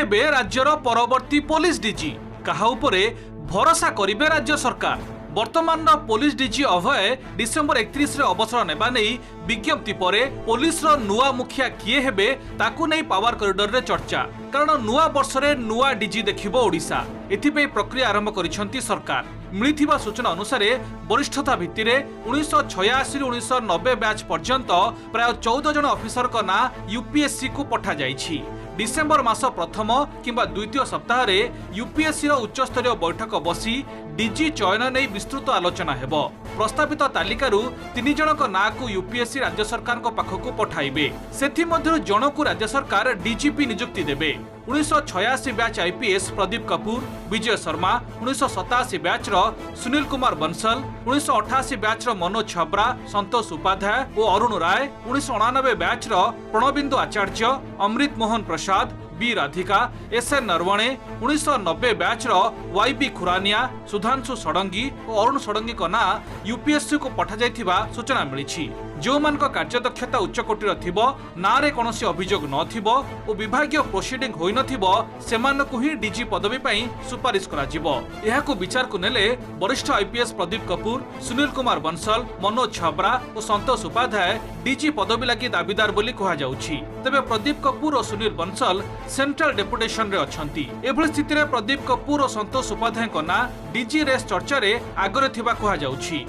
हेबे राज्यर परवर्ती पुलिस डीजी कहा उपरे भरोसा करिबे राज्य सरकार। वर्तमान पुलिस डीजी अभय डिसेंबर 31 अवसर नेबा नहीं विज्ञप्ति पर पुलिस नुआ मुखिया किए हेबे ताकू नहीं पावर कॉरिडोर रे चर्चा। कारण नुआ वर्ष रे नुआ डीजी देखिबो ओडिशा। एथिपे प्रक्रिया आरंभ करिसंती सरकार। मिलिथिबा सूचना अनुसार वरिष्ठता भित्तिरे 1986 1990 बैच पर्यंत प्राय 14 जन ऑफिसर का ना यूपीएससी को पठा जाइछि। डिसेंबर मास प्रथम किंबा द्वितीय सप्ताह रे यूपीएससी रो उच्च स्तरीय बैठक बसी डीजी चयन नहीं विस्तृत आलोचना हेबो। प्रस्तावित तालिकारु 3 जनक ना को यूपीएससी राज्य सरकार को पाखकु पठाइबे। सेथि मध्यरु जनकु राज्य सरकार डीजीपी नियुक्ति देबे। 1986 batch IPS Pradeep Kapoor, Vijay Sharma, 1987 batch रो सुनील कुमार बंसल, 1988 बैच रो मनोज छबरा, संतोष उपाध्याय और अरुण राय, 1989 बैच रो Pranabindu Acharya, Amrit Mohan Prasad, B Radhika, SN Narwane, 1990 batch रो वाईबी खुरानिया, सुधांशु षडंगी और अरुण षडंगी को ना यूपीएससी को पठा जाइथिबा सूचना मिलिछि। जो मान को कार्यदक्षता उच्चकोटीर थिबो, नारे कोनोसी अभियोग नथिबो और विभागीय प्रोसीडिंग होई नथिबो सेमानकु ही डीजी पदवी पई सुपारिश करा जिवो। एहाकु विचार को नेले वरिष्ठ आईपीएस प्रदीप कपूर, सुनील कुमार बंसल, मनोज छबरा और संतोष उपाध्याय डीजी पदवी लागि दाबीदार बोली कहा जाउछि। तबे प्रदीप कपूर और सुनील बंसल सेंट्रल डेपुटेशन रे अछंती। एभली स्थिति रे प्रदीप कपूर और संतोष उपाध्याय को ना डीजी रेस चर्चा रे आगरे थिबा कहा जाउछि।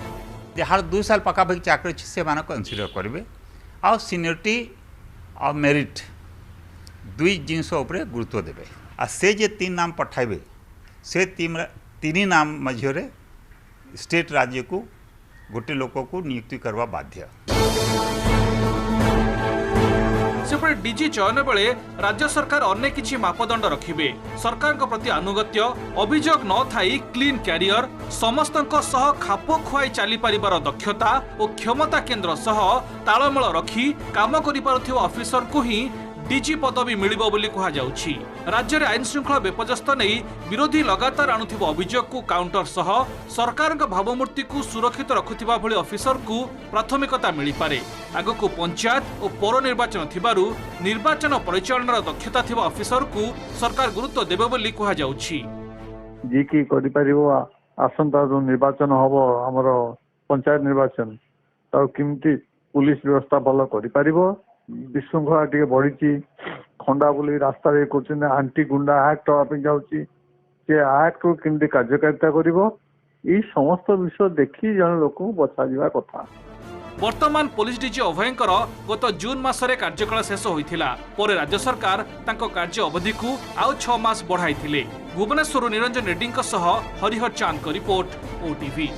जार 2 साल पकापाखि चाकरी से कनसीडर करेंगे आ सीनियरिटी आ मेरिट दुई जिनस गुरुत्व देवे। आ से जे 3 नाम पठाइबे से 3 नाम मझे स्टेट राज्य को गोटे लोक को नियुक्ति करवा बाध्य। सेपटे डीजी चयन बेले राज्य सरकार अनेक किछि मापदंड रखिबे। सरकार प्रति अनुगत्य, अभियोग न थाई क्लीन कैरियर, समस्तक सह खाप खुआई चली पारिबार दक्षता और क्षमता केन्द्र सह तालमेल रखी काम करि पारुथिबा ऑफिसर को ही डीजी पदवी मिलिबो बोली कहा जाउछि। राज्य में आईन श्रृंखला विपर्यस्त नहीं विरोधी लगातार आणुथिबा अभियोग को काउंटर सह सरकार भावमूर्ति को सुरक्षित रखुथिबा भली ऑफिसर को प्राथमिकता मिली पारे। आगको पंचायत और पौर निर्वाचन थिबारु निर्वाचन परिचालनार दक्षता थिबा ऑफिसर को सरकार गुरुत्व देबे बोली कहा जाउछि। जी की करि परिबो आसंता जो निर्वाचन हबो हमर पंचायत निर्वाचन तो किमती पुलिस व्यवस्था भल करि परिबो। विशृंखला टे बढ़ी खंडा बोली रास्ता आंटी गुंडा एक्ट हाँपी जाऊँगी एक्ट को केमती कार्यकारिता कर समस्त विषय देखी जन लोक बचा जा कथा। वर्तमान पुलिस डीजी अभयंकर गत जून मासरे कार्यकाल शेष होइथिला। परे राज्य सरकार तांको कार्य अवधि को आउ 6 मास बढ़ाइथिले। भुवनेश्वर निरंजन रेड्डी सह हरिहर चांद को रिपोर्ट, ओटीवी।